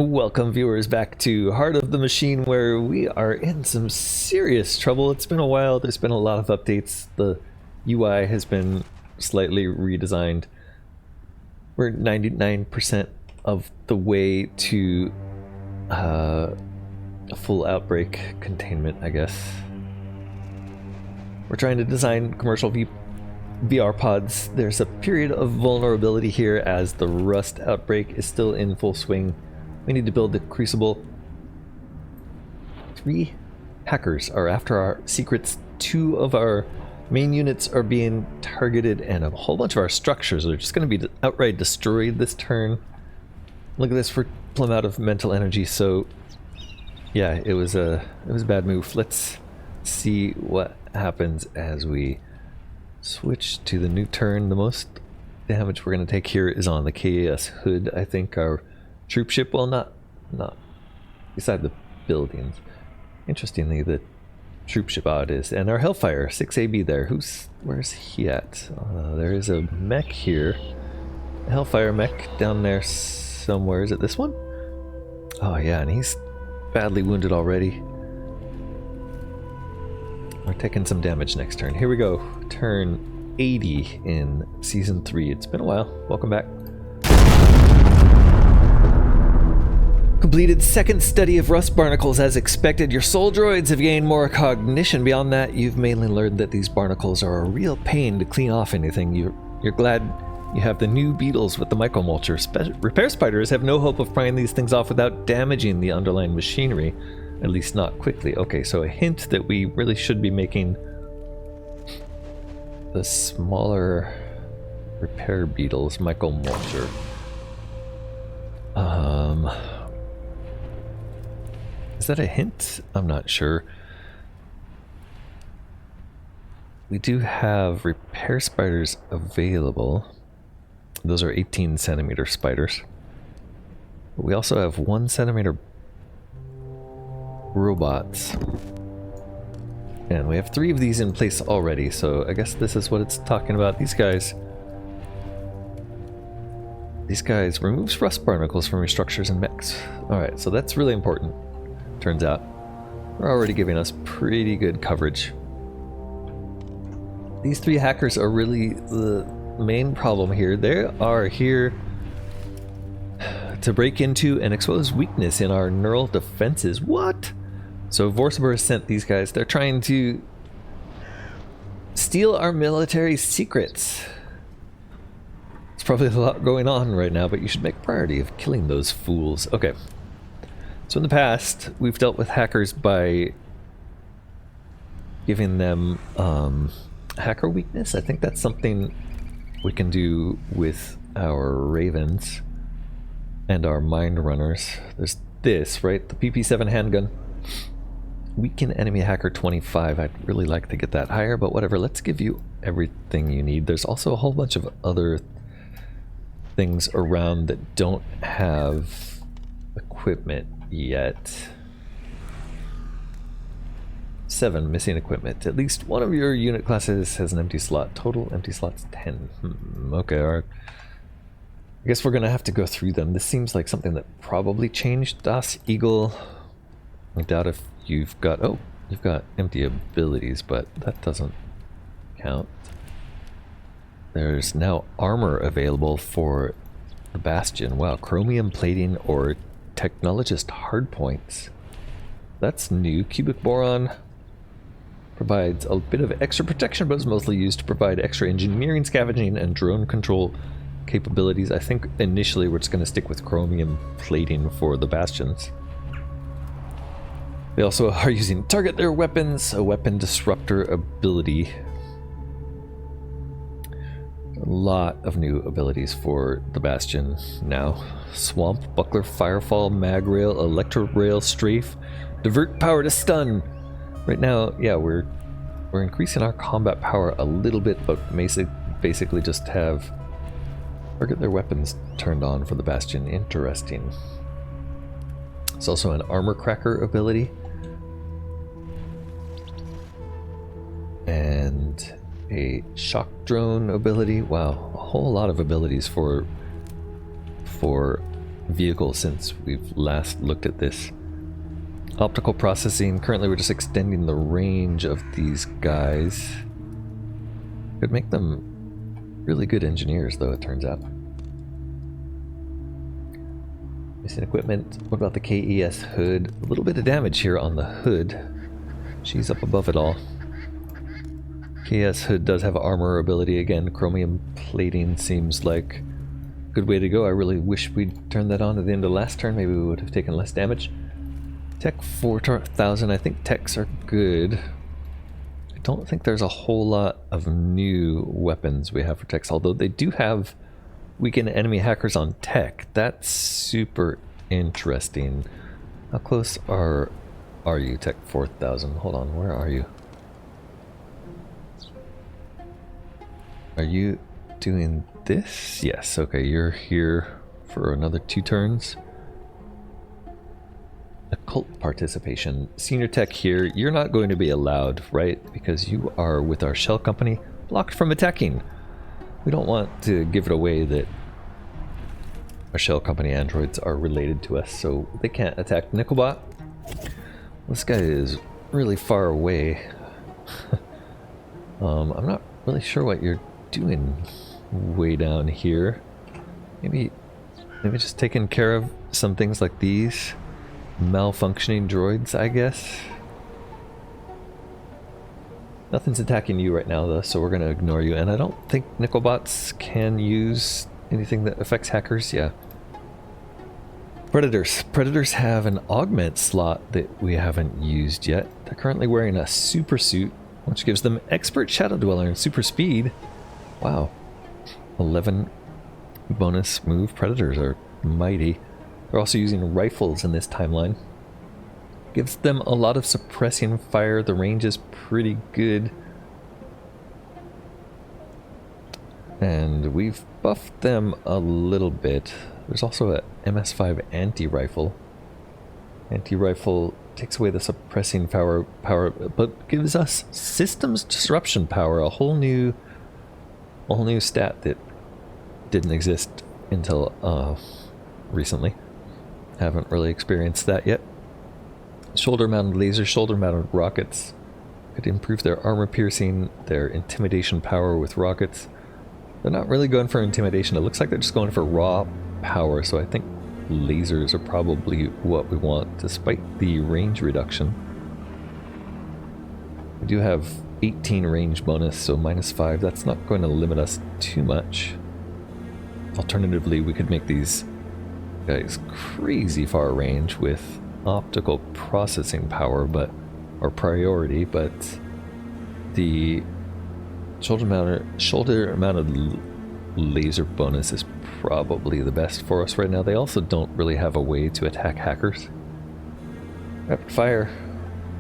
Welcome viewers back to Heart of the Machine, where we are in some serious trouble. It's been a while, there's been a lot of updates, the UI has been slightly redesigned. We're 99% of the way to a full outbreak containment, I guess. We're trying to design commercial VR pods. There's a period of vulnerability here as the Rust outbreak is still in full swing. We need to build the Crucible. 3 hackers are after our secrets. 2 of our main units are being targeted, and a whole bunch of our structures are just going to be outright destroyed this turn. Look at this, we're plumb out of mental energy, so yeah, it was a bad move. Let's see what happens as we switch to the new turn. The most damage we're going to take here is on the KAS hood. I think our troop ship, well, not beside the buildings. Interestingly, the troop ship it is, and our Hellfire 6AB there. Where's he at? There is a mech here. A Hellfire mech down there somewhere. Is it this one? Oh yeah, and he's badly wounded already. We're taking some damage next turn. Here we go. Turn 80 in Season 3. It's been a while. Welcome back. Completed second study of rust barnacles as expected. Your soul droids have gained more cognition. Beyond that, you've mainly learned that these barnacles are a real pain to clean off anything. You're glad you have the new beetles with the micromulcher. Repair spiders have no hope of prying these things off without damaging the underlying machinery, at least not quickly. Okay, so a hint that we really should be making the smaller repair beetles micromulcher. Is that a hint? I'm not sure. We do have repair spiders available. Those are 18 centimeter spiders. But we also have 1 centimeter robots. And we have 3 of these in place already, so I guess this is what it's talking about. These guys removes rust barnacles from your structures and mechs. Alright, so that's really important. Turns out they're already giving us pretty good coverage. These 3 hackers are really the main problem here. They are here to break into and expose weakness in our neural defenses. What? So Vorsaber has sent these guys. They're trying to steal our military secrets. There's probably a lot going on right now, but you should make a priority of killing those fools. Okay. So in the past, we've dealt with hackers by giving them hacker weakness. I think that's something we can do with our Ravens and our Mind Runners. There's this, right? The PP7 handgun. Weaken enemy hacker 25. I'd really like to get that higher, but whatever. Let's give you everything you need. There's also a whole bunch of other things around that don't have equipment yet. 7 missing equipment. At least one of your unit classes has an empty slot. Total empty slots 10. Okay, alright. I guess we're gonna have to go through them. This seems like something that probably changed. Das Eagle. I doubt if you've got... Oh, you've got empty abilities, but that doesn't count. There's now armor available for the Bastion. Wow, chromium plating or technologist hardpoints. That's new. Cubic boron provides a bit of extra protection, but is mostly used to provide extra engineering, scavenging, and drone control capabilities. I think initially we're just going to stick with chromium plating for the Bastions. They also are using target their weapons, a weapon disruptor ability. A lot of new abilities for the Bastion now. Swamp, Buckler, Firefall, Mag Rail, Electro Rail, Strafe, Divert Power to Stun. Right now, yeah, we're increasing our combat power a little bit, but basically just have target their weapons turned on for the Bastion. Interesting. It's also an Armor Cracker ability. And a shock drone ability. Wow, a whole lot of abilities for vehicle since we've last looked at this. Optical processing, currently we're just extending the range of these guys. Could make them really good engineers though, it turns out. Missing equipment. What about the KES hood? A little bit of damage here on the hood. She's up above it all. KES hood does have armor ability again. Chromium plating seems like a good way to go. I really wish we'd turned that on at the end of last turn. Maybe we would have taken less damage. Tech 4000. I think techs are good. I don't think there's a whole lot of new weapons we have for techs, although they do have weaken enemy hackers on tech. That's super interesting. How close are you, Tech 4000? Hold on, where are you? Are you doing this? Yes, okay, you're here for another 2 turns. Occult participation. Senior Tech here, you're not going to be allowed, right? Because you are with our shell company, blocked from attacking. We don't want to give it away that our shell company androids are related to us, so they can't attack Nickelbot. This guy is really far away. I'm not really sure what you're doing way down here. Maybe just taking care of some things like these. Malfunctioning droids, I guess. Nothing's attacking you right now though, so we're gonna ignore you. And I don't think Nickelbots can use anything that affects hackers. Yeah. Predators. Predators have an augment slot that we haven't used yet. They're currently wearing a super suit, which gives them expert shadow dweller and super speed. Wow. 11 bonus move. Predators are mighty. They're also using rifles in this timeline. Gives them a lot of suppressing fire. The range is pretty good. And we've buffed them a little bit. There's also a MS5 anti-rifle. Anti-rifle takes away the suppressing power, but gives us systems disruption power, a whole new stat that didn't exist until recently. Haven't really experienced that yet. Shoulder-mounted lasers, shoulder-mounted rockets could improve their armor piercing, their intimidation power with rockets. They're not really going for intimidation. It looks like they're just going for raw power, so I think lasers are probably what we want, despite the range reduction. We do have 18 range bonus, so -5. That's not going to limit us too much. Alternatively, we could make these guys crazy far range with optical processing power, or priority, but the shoulder-mounted laser bonus is probably the best for us right now. They also don't really have a way to attack hackers. Rapid fire.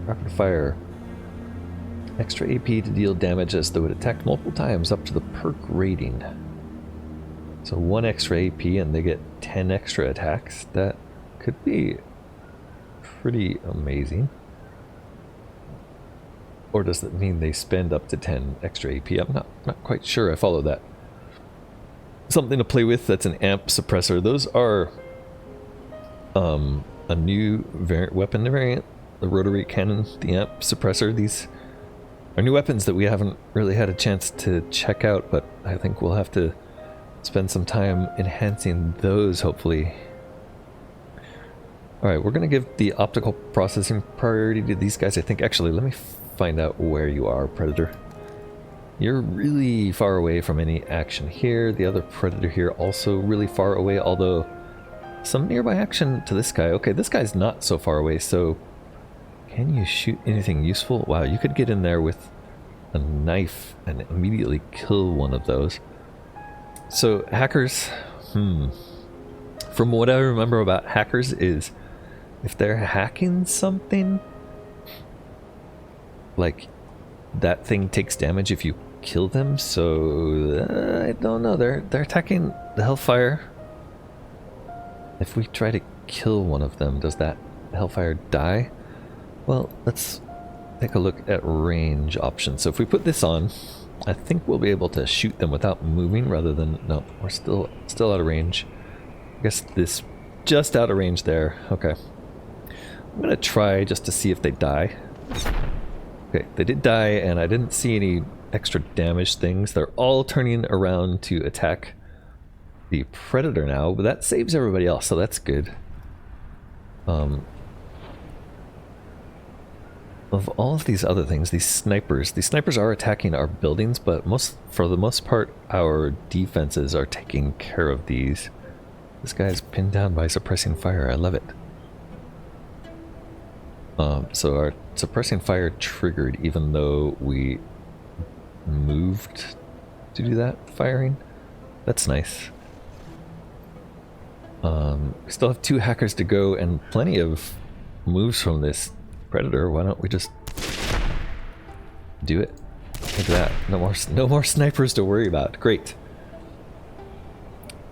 Rapid fire. Extra AP to deal damage as though it attacked multiple times up to the perk rating. So 1 extra AP and they get 10 extra attacks. That could be pretty amazing. Or does that mean they spend up to 10 extra AP? I'm not quite sure I follow that. Something to play with. That's an amp suppressor. Those are a new weapon variant. The rotary cannon, the amp suppressor. These are new weapons that we haven't really had a chance to check out, but I think we'll have to spend some time enhancing those, hopefully. Alright, we're going to give the optical processing priority to these guys. I think, actually, let me find out where you are, Predator. You're really far away from any action here. The other Predator here also really far away, although some nearby action to this guy. Okay, this guy's not so far away, so can you shoot anything useful? Wow, you could get in there with a knife and immediately kill one of those. So, hackers, from what I remember about hackers is, if they're hacking something, like, that thing takes damage if you kill them, so I don't know. They're attacking the Hellfire. If we try to kill one of them, does that Hellfire die? Well, let's take a look at range options. So if we put this on, I think we'll be able to shoot them without moving rather than... No, we're still out of range. I guess this just out of range there. Okay. I'm gonna try just to see if they die. Okay, they did die, and I didn't see any extra damage things. They're all turning around to attack the Predator now, but that saves everybody else, so that's good. Of all of these other things, these snipers are attacking our buildings, but for the most part, our defenses are taking care of these. This guy's pinned down by suppressing fire. I love it. So our suppressing fire triggered even though we moved to do that firing. That's nice. We still have 2 hackers to go and plenty of moves from this Predator. Why don't we just do it? Look at that. No more snipers to worry about. Great.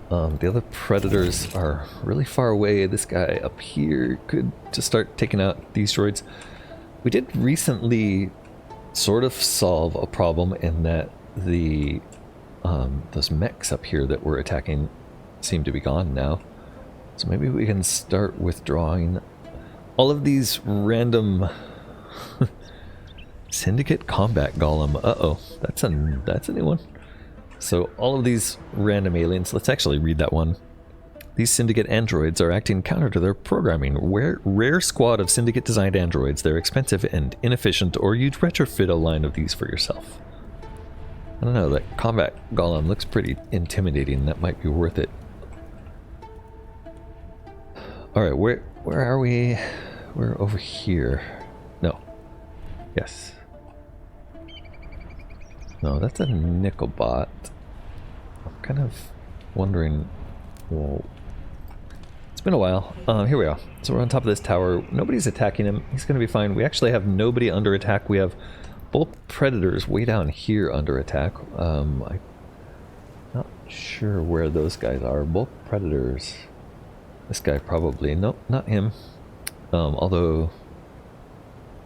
The other Predators are really far away. This guy up here could just start taking out these droids. We did recently sort of solve a problem in that the those mechs up here that we're attacking seem to be gone now. So maybe we can start withdrawing all of these random Syndicate Combat Golem. Uh-oh, that's a new one. So all of these random aliens, let's actually read that one. These Syndicate androids are acting counter to their programming. Rare squad of Syndicate designed androids. They're expensive and inefficient, or you'd retrofit a line of these for yourself. I don't know, that Combat Golem looks pretty intimidating. That might be worth it. Alright, where are we? We're over here. No. Yes. No, that's a nickel bot. I'm kind of wondering. Well, it's been a while. Here we are. So we're on top of this tower. Nobody's attacking him. He's going to be fine. We actually have nobody under attack. We have both Predators way down here under attack. I'm not sure where those guys are. Both Predators. This guy probably. Nope, not him. Although,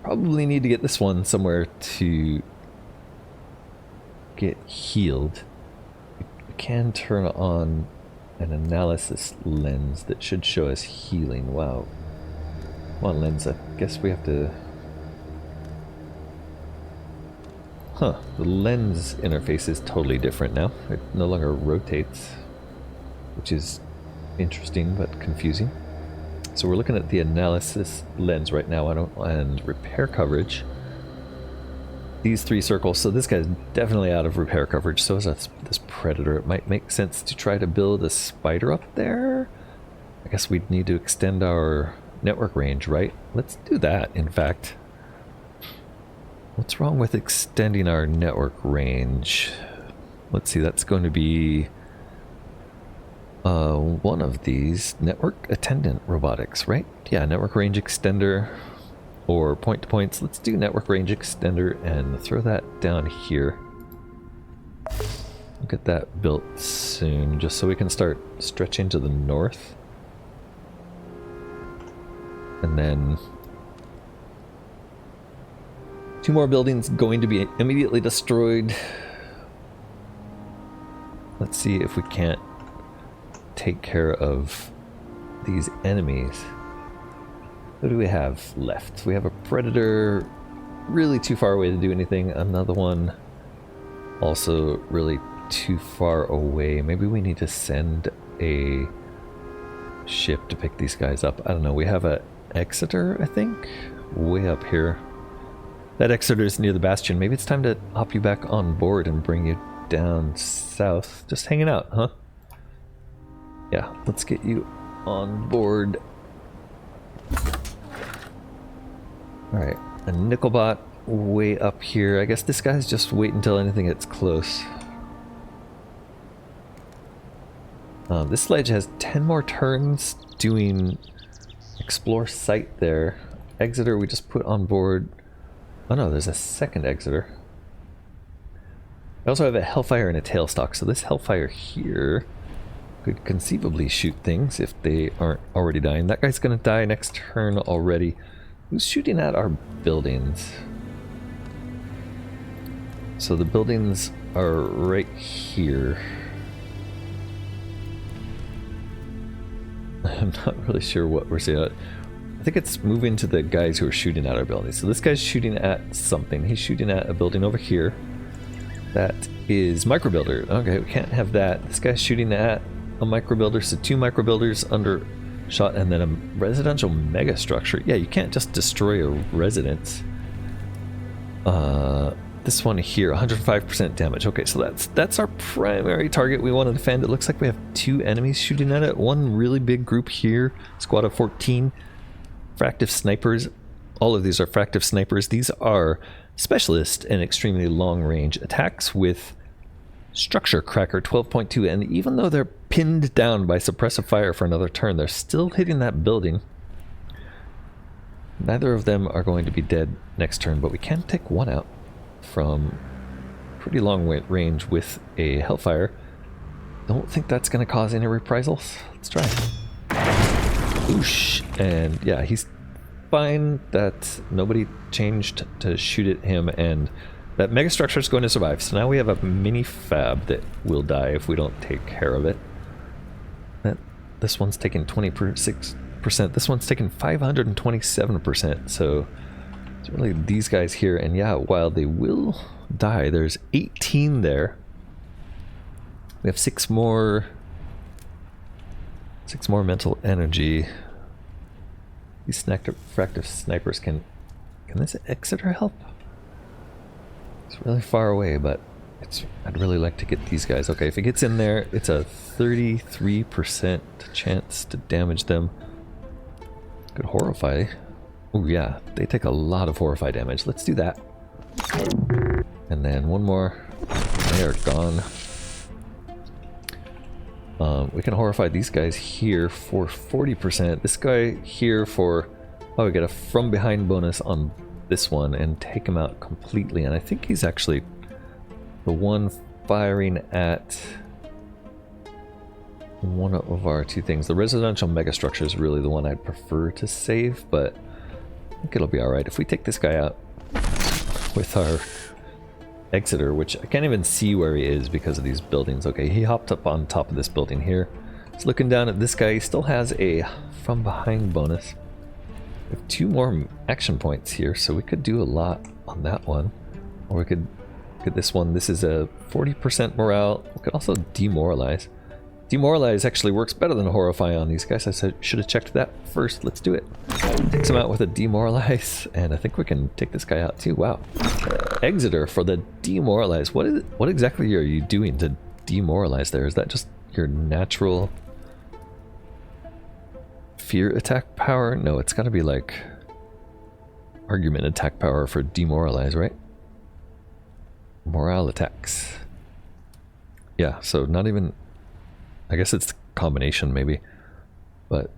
probably need to get this one somewhere to get healed. We can turn on an analysis lens that should show us healing. Wow. Come on, lens. I guess we have to... Huh. The lens interface is totally different now. It no longer rotates, which is interesting but confusing. So we're looking at the analysis lens right now and repair coverage. These 3 circles, so this guy's definitely out of repair coverage, so is this Predator. It might make sense to try to build a spider up there. I guess we'd need to extend our network range, right? Let's do that, in fact. What's wrong with extending our network range? Let's see, that's going to be one of these. Network attendant robotics, right? Yeah, network range extender. Or point to points. Let's do network range extender and throw that down here. We'll get that built soon, just so we can start stretching to the north. And then 2 more buildings going to be immediately destroyed. Let's see if we can't take care of these enemies. What do we have left? We have a Predator really too far away to do anything. Another one also really too far away. Maybe we need to send a ship to pick these guys up. I don't know. We have a Exeter, I think, way up here. That Exeter is near the Bastion. Maybe it's time to hop you back on board and bring you down south. Just hanging out, huh? Yeah, let's get you on board. Alright, a Nickelbot way up here. I guess this guy's just waiting until anything gets close. This sledge has 10 more turns doing explore site there. Exeter we just put on board. Oh no, there's a second Exeter. I also have a Hellfire and a Tailstock, so this Hellfire here could conceivably shoot things if they aren't already dying. That guy's gonna die next turn already. Who's shooting at our buildings? So the buildings are right here. I'm not really sure what we're seeing. I think it's moving to the guys who are shooting at our buildings. So this guy's shooting at something. He's shooting at a building over here. That is microbuilder. Okay, we can't have that. This guy's shooting at a microbuilder. So 2 microbuilders under shot, and then a residential mega structure. Yeah, you can't just destroy a residence. This one here, 105% damage. Okay, so that's our primary target we want to defend. It looks like we have 2 enemies shooting at it. One really big group here, squad of 14. Fractive snipers. All of these are fractive snipers. These are specialist and extremely long range attacks with structure cracker 12.2, and even though they're pinned down by suppressive fire for another turn, they're still hitting that building. Neither of them are going to be dead next turn, but we can take one out from pretty long range with a Hellfire. Don't think that's going to cause any reprisals. Let's try. Oosh. And yeah, he's fine. That nobody changed to shoot at him, and that mega structure is going to survive. So now we have a mini fab that will die if we don't take care of it. This one's taking 26%. This one's taking 527%. So it's really these guys here. And yeah, while they will die, there's 18 there. We have 6 more mental energy. These fractive snipers can this Exeter help? It's really far away, but I'd really like to get these guys. Okay, if it gets in there, it's a 33% chance to damage them. Could horrify. Oh yeah, they take a lot of horrify damage. Let's do that. And then one more. They are gone. We can horrify these guys here for 40%. This guy here for... Oh, we get a from behind bonus on this one and take him out completely. And I think he's actually the one firing at one of our 2 things. The residential megastructure is really the one I'd prefer to save, but I think it'll be alright. If we take this guy out with our Exeter, which I can't even see where he is because of these buildings. Okay, he hopped up on top of this building here. He's looking down at this guy. He still has a from behind bonus. We have 2 more action points here, so we could do a lot on that one. Or we could get this one. This is a 40% morale. We could also demoralize. Demoralize actually works better than horrify on these guys. I should have checked that first. Let's do it. Takes him out with a demoralize, and I think we can take this guy out too. Wow. Exeter for the demoralize. What exactly are you doing to demoralize there? Is that just your natural fear attack power? No, it's got to be like argument attack power for demoralize, right? Morale attacks. Yeah, so not even... I guess it's combination maybe. But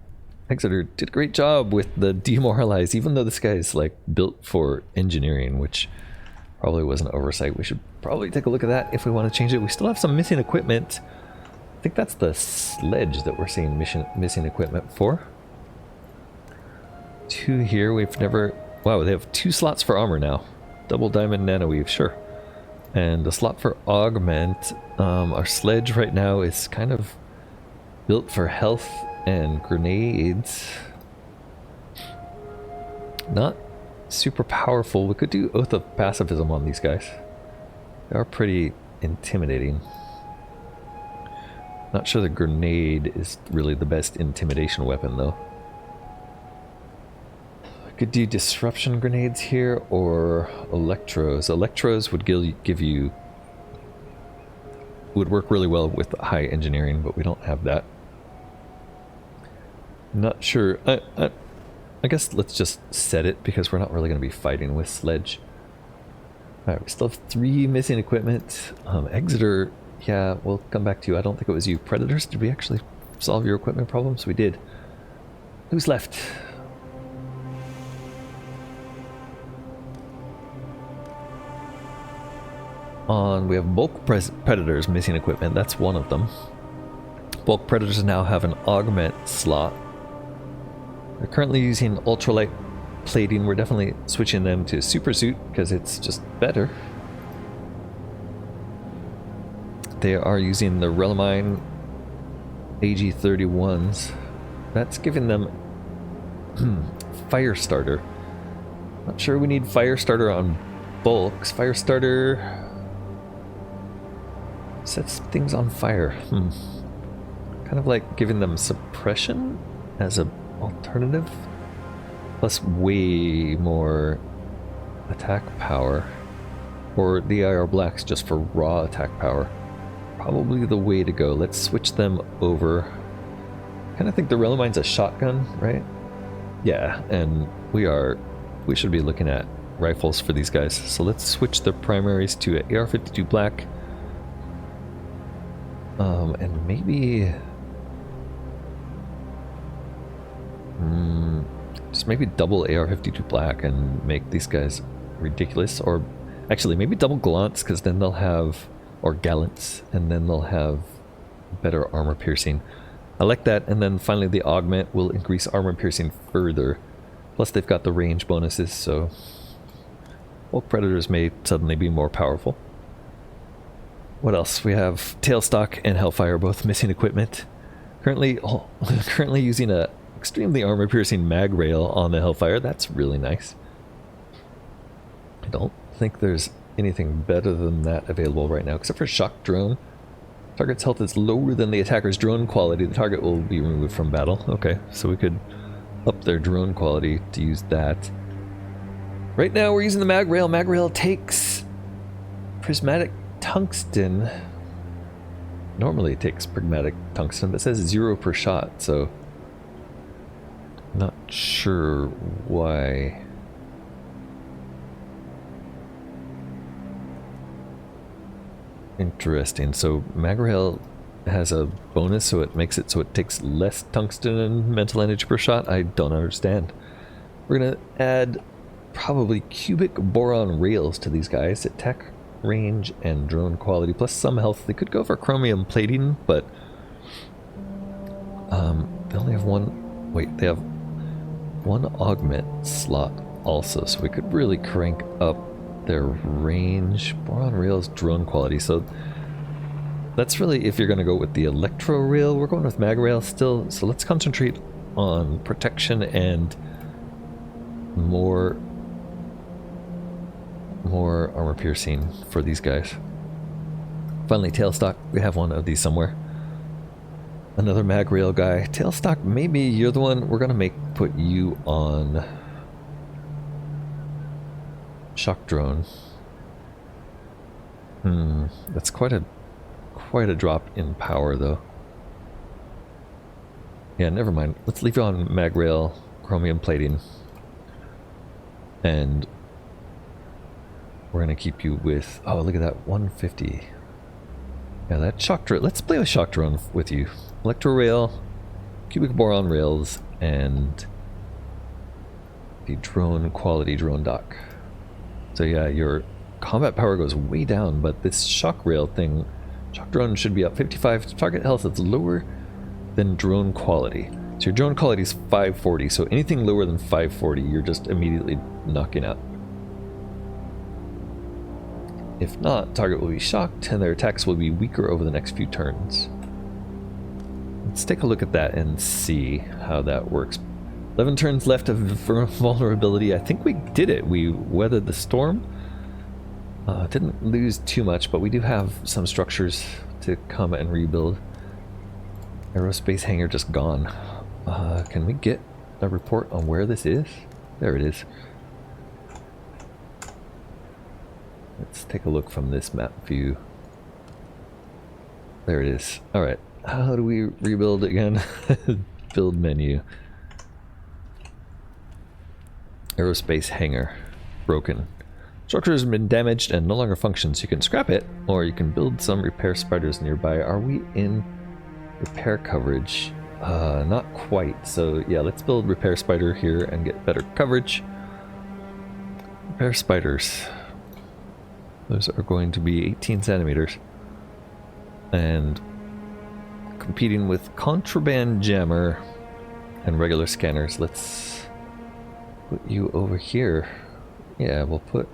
Exeter did a great job with the demoralize, even though this guy is like built for engineering, which probably was an oversight. We should probably take a look at that if we want to change it. We still have some missing equipment. I think that's the sledge that we're seeing missing equipment for. 2 here. We've never... Wow, they have 2 slots for armor now. Double diamond nanoweave, sure. And a slot for augment. Our sledge right now is kind of built for health and grenades. Not super powerful. We could do Oath of Pacifism on these guys. They are pretty intimidating. Not sure the grenade is really the best intimidation weapon though. Could do disruption grenades here or electros. Electros would give you... would work really well with high engineering, but we don't have that. Not sure. I guess let's just set it because we're not really going to be fighting with sledge. Alright, we still have 3 missing equipment. Exeter, yeah, we'll come back to you. I don't think it was you. Predators, did we actually solve your equipment problems? We did. Who's left? We have bulk predators missing equipment. That's one of them. Bulk predators now have an augment slot. They're currently using ultralight plating. We're definitely switching them to super suit because it's just better. They are using the Relamine AG31s. That's giving them fire starter. Not sure we need fire starter on bulks. Fire starter sets things on fire. Kind of like giving them suppression as an alternative. Plus way more attack power. Or the IR blacks just for raw attack power. Probably the way to go. Let's switch them over. Kind of think the Relimin's a shotgun, right? Yeah, and we should be looking at rifles for these guys. So let's switch the primaries to AR-52 black. And maybe... just maybe double AR-52 black and make these guys ridiculous. Or actually, maybe double Gallants, because then they'll have... or Gallants, and then they'll have better armor piercing. I like that, and then finally the augment will increase armor piercing further. Plus they've got the range bonuses, so... well, Predators may suddenly be more powerful. What else? We have Tailstock and Hellfire, both missing equipment. Currently using a extremely armor-piercing mag rail on the Hellfire. That's really nice. I don't think there's anything better than that available right now, except for Shock Drone. Target's health is lower than the attacker's drone quality. The target will be removed from battle. Okay, so we could up their drone quality to use that. Right now we're using the mag rail. Mag rail takes prismatic tungsten. Normally it takes prismatic tungsten, but it says 0 per shot, so not sure why. Interesting. So mag rail has a bonus, so it makes it so it takes less tungsten and mental energy per shot. I don't understand. We're gonna add probably cubic boron rails to these guys. Attack range and drone quality plus some health. They could go for chromium plating, but they only have one. Wait, they have one augment slot also, so we could really crank up their range. Boron rails, drone quality. So that's really if you're going to go with the electro rail. We're going with mag rail still, so let's concentrate on protection and more armor piercing for these guys. Finally, Tailstock. We have one of these somewhere. Another mag rail guy. Tailstock, maybe you're the one. We're gonna put you on Shock Drone. That's quite a drop in power though. Yeah, never mind. Let's leave you on mag rail, chromium plating, and we're gonna keep you with, oh look at that, 150. Yeah, that shock drone. Let's play with Shock Drone with you. Electro rail, cubic boron rails, and the drone quality drone dock. So yeah, your combat power goes way down, but this shock rail thing, Shock Drone should be up 55. Target health is lower than drone quality. So your drone quality is 540, so anything lower than 540, you're just immediately knocking out. If not, target will be shocked, and their attacks will be weaker over the next few turns. Let's take a look at that and see how that works. 11 turns left of vulnerability. I think we did it. We weathered the storm. Didn't lose too much, but we do have some structures to come and rebuild. Aerospace hangar just gone. Can we get a report on where this is? There it is. Let's take a look from this map view. There it is. Alright, how do we rebuild again? Build menu. Aerospace hangar. Broken. Structure has been damaged and no longer functions. You can scrap it, or you can build some repair spiders nearby. Are we in repair coverage? Not quite. So yeah, let's build repair spider here and get better coverage. Repair spiders. Those are going to be 18 centimeters. And competing with contraband jammer and regular scanners. Let's put you over here. Yeah, we'll put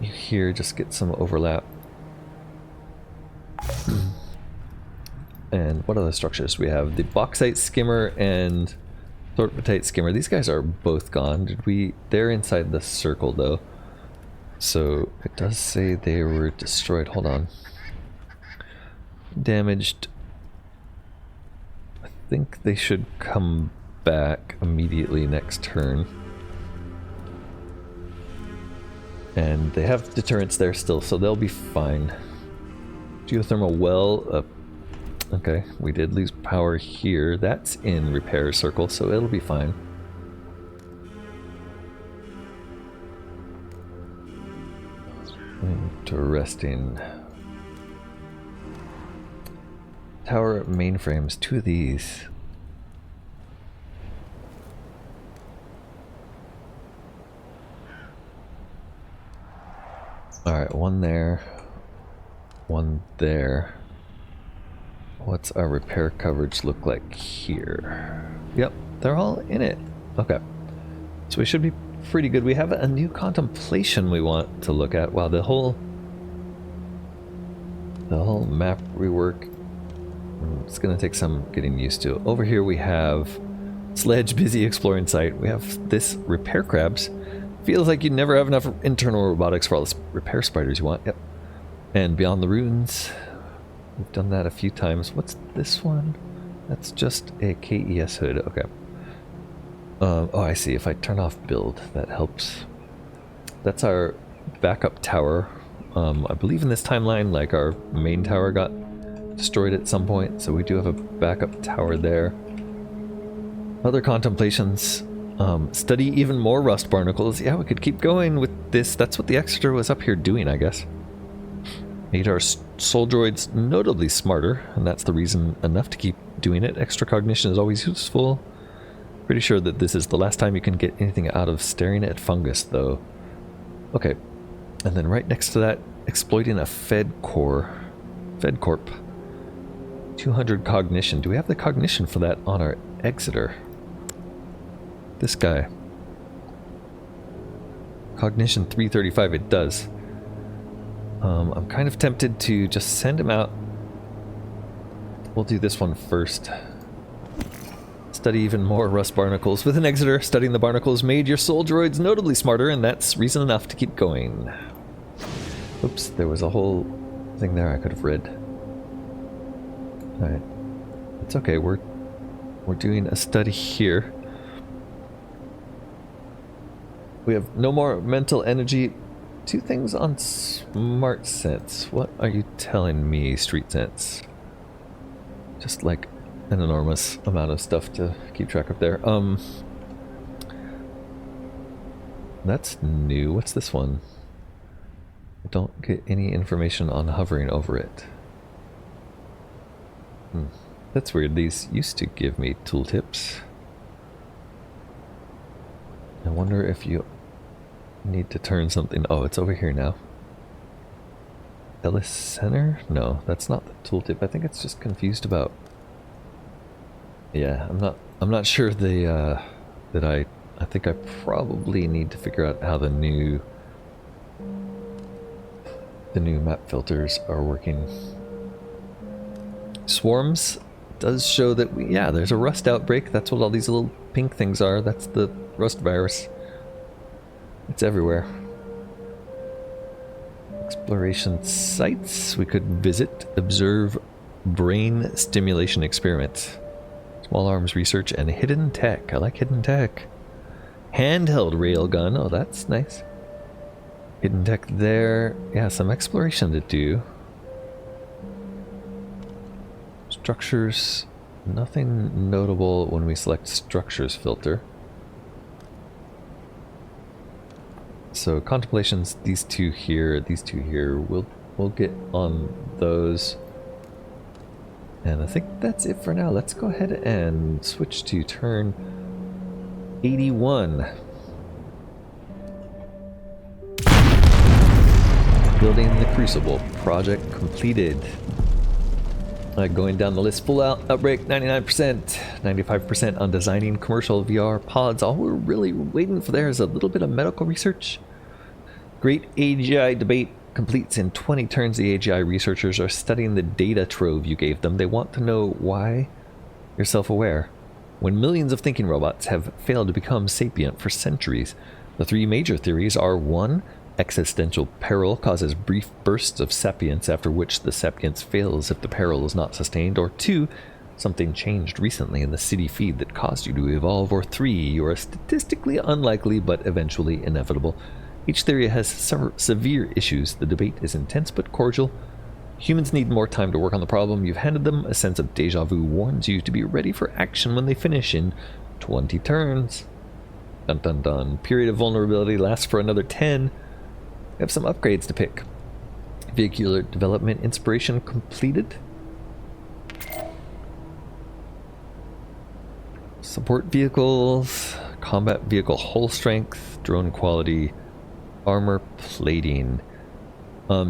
you here, just get some overlap. And what other structures? We have the bauxite skimmer and thorpatite skimmer. These guys are both gone. They're inside the circle though. So it does say they were destroyed. Hold on. Damaged. I think they should come back immediately next turn. And they have deterrents there still, so they'll be fine. Geothermal well, okay, we did lose power here. That's in repair circle, so it'll be fine. Interesting. Tower mainframes, 2 of these. Alright, 1 there. 1 there. What's our repair coverage look like here? Yep, they're all in it. Okay. So we should be pretty good. We have a new contemplation we want to look at. Wow, the whole map rework, it's gonna take some getting used to. Over here we have sledge, busy exploring site. We have this repair crabs. Feels like you never have enough internal robotics for all the repair spiders you want. Yep. And beyond the ruins, we've done that a few times. What's this one? That's just a KES hood. Okay. Oh, I see. If I turn off build, that helps. That's our backup tower. I believe in this timeline, like our main tower got destroyed at some point, so we do have a backup tower there. Other contemplations. Study even more rust barnacles. Yeah, we could keep going with this. That's what the Exeter was up here doing, I guess. Made our soul droids notably smarter, and that's the reason enough to keep doing it. Extra cognition is always useful. Pretty sure that this is the last time you can get anything out of staring at fungus, though. Okay. And then right next to that, exploiting a Fed Corp. 200 cognition. Do we have the cognition for that on our Exeter? This guy. Cognition 335, it does. I'm kind of tempted to just send him out. We'll do this one first. Study even more rust barnacles. With an Exeter, studying the barnacles made your soul droids notably smarter, and that's reason enough to keep going. Oops, there was a whole thing there I could have read. Alright. It's okay, we're doing a study here. We have no more mental energy. 2 things on smart sense. What are you telling me, street sense? Just like an enormous amount of stuff to keep track of there. That's new. What's this one? I don't get any information on hovering over it. That's weird. These used to give me tooltips. I wonder if you need to turn something. Oh, it's over here now. Ellis Center? No, that's not the tooltip. I think it's just confused about. Yeah, I'm not sure that I think I probably need to figure out how the new map filters are working. Swarms does show that there's a rust outbreak. That's what all these little pink things are. That's the rust virus. It's everywhere. Exploration sites. We could visit, observe brain stimulation experiments. Small arms research and hidden tech. I like hidden tech. Handheld railgun. Oh, that's nice. Hidden tech there. Yeah, some exploration to do. Structures. Nothing notable when we select structures filter. So contemplations, these two here, we'll get on those. And I think that's it for now. Let's go ahead and switch to turn 81. Building the Crucible. Project completed. Going down the list, full outbreak, 99%, 95% on designing commercial VR pods. All we're really waiting for there is a little bit of medical research. Great AGI debate completes in 20 turns, the AGI researchers are studying the data trove you gave them. They want to know why you're self-aware. When millions of thinking robots have failed to become sapient for centuries, the three major theories are: 1. Existential peril causes brief bursts of sapience, after which the sapience fails if the peril is not sustained; or 2. Something changed recently in the city feed that caused you to evolve; or 3. You are statistically unlikely but eventually inevitable. Each theory has severe issues. The debate is intense but cordial. Humans need more time to work on the problem you've handed them. A sense of deja vu warns you to be ready for action when they finish in 20 turns. Dun dun dun. Period of vulnerability lasts for another 10. We have some upgrades to pick. Vehicular development inspiration completed. Support vehicles, combat vehicle hull strength, drone quality, armor plating.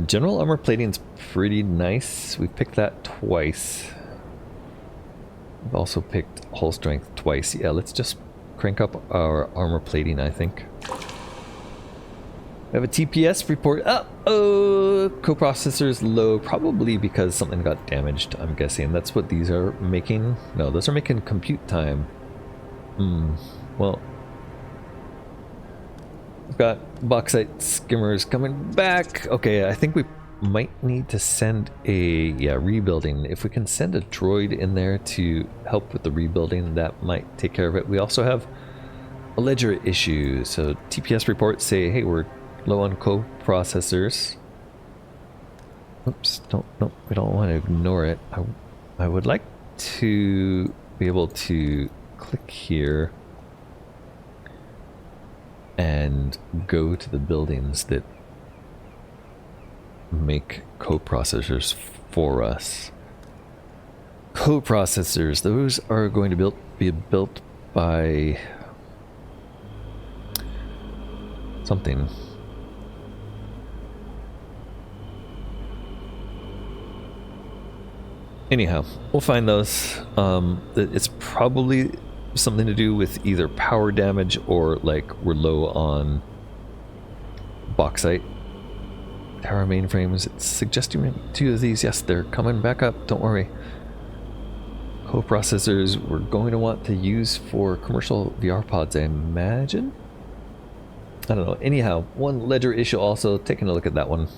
General armor plating's pretty nice. We've picked that twice. We've also picked hull strength twice. Yeah, let's just crank up our armor plating, I think. We have a TPS report. Oh, coprocessor's low, probably because something got damaged, I'm guessing. That's what these are making. No, those are making compute time. Well, we've got bauxite skimmers coming back. Okay, I think we might need to send a, rebuilding. If we can send a droid in there to help with the rebuilding, that might take care of it. We also have a ledger issue. So TPS reports say, hey, we're low on coprocessors. Oops, no, we don't want to ignore it. I would like to be able to click here and go to the buildings that make coprocessors for us. Coprocessors, those are going to be built by something. Anyhow, we'll find those. It's probably something to do with either power damage or like we're low on bauxite. Tower mainframes, it's suggesting 2 of these. Yes, they're coming back up, don't worry. Coprocessors we're going to want to use for commercial VR pods, I imagine. I don't know. Anyhow, one ledger issue also, taking a look at that one.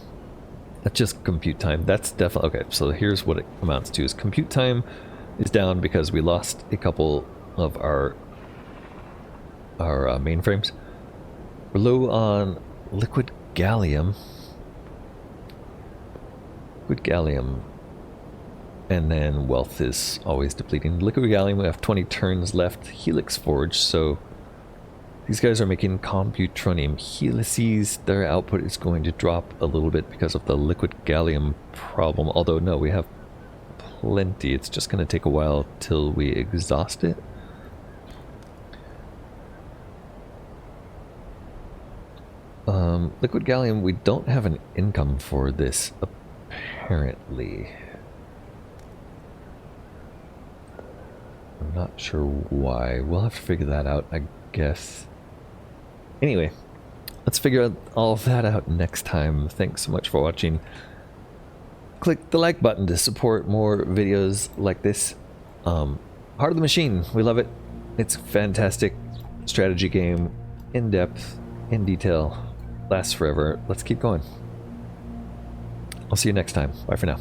That's just compute time. That's definitely... Okay, so here's what it amounts to. Is compute time is down because we lost a couple of our mainframes. We're low on liquid gallium. Liquid gallium. And then wealth is always depleting. Liquid gallium, we have 20 turns left. Helix forge, so these guys are making computronium helices. Their output is going to drop a little bit because of the liquid gallium problem. Although, no, we have plenty. It's just going to take a while till we exhaust it. Liquid gallium, we don't have an income for this, apparently. I'm not sure why. We'll have to figure that out, I guess. Anyway, let's figure all of that out next time. Thanks so much for watching. Click the like button to support more videos like this. Heart of the Machine, we love it. It's a fantastic strategy game, in depth, in detail, lasts forever. Let's keep going. I'll see you next time. Bye for now.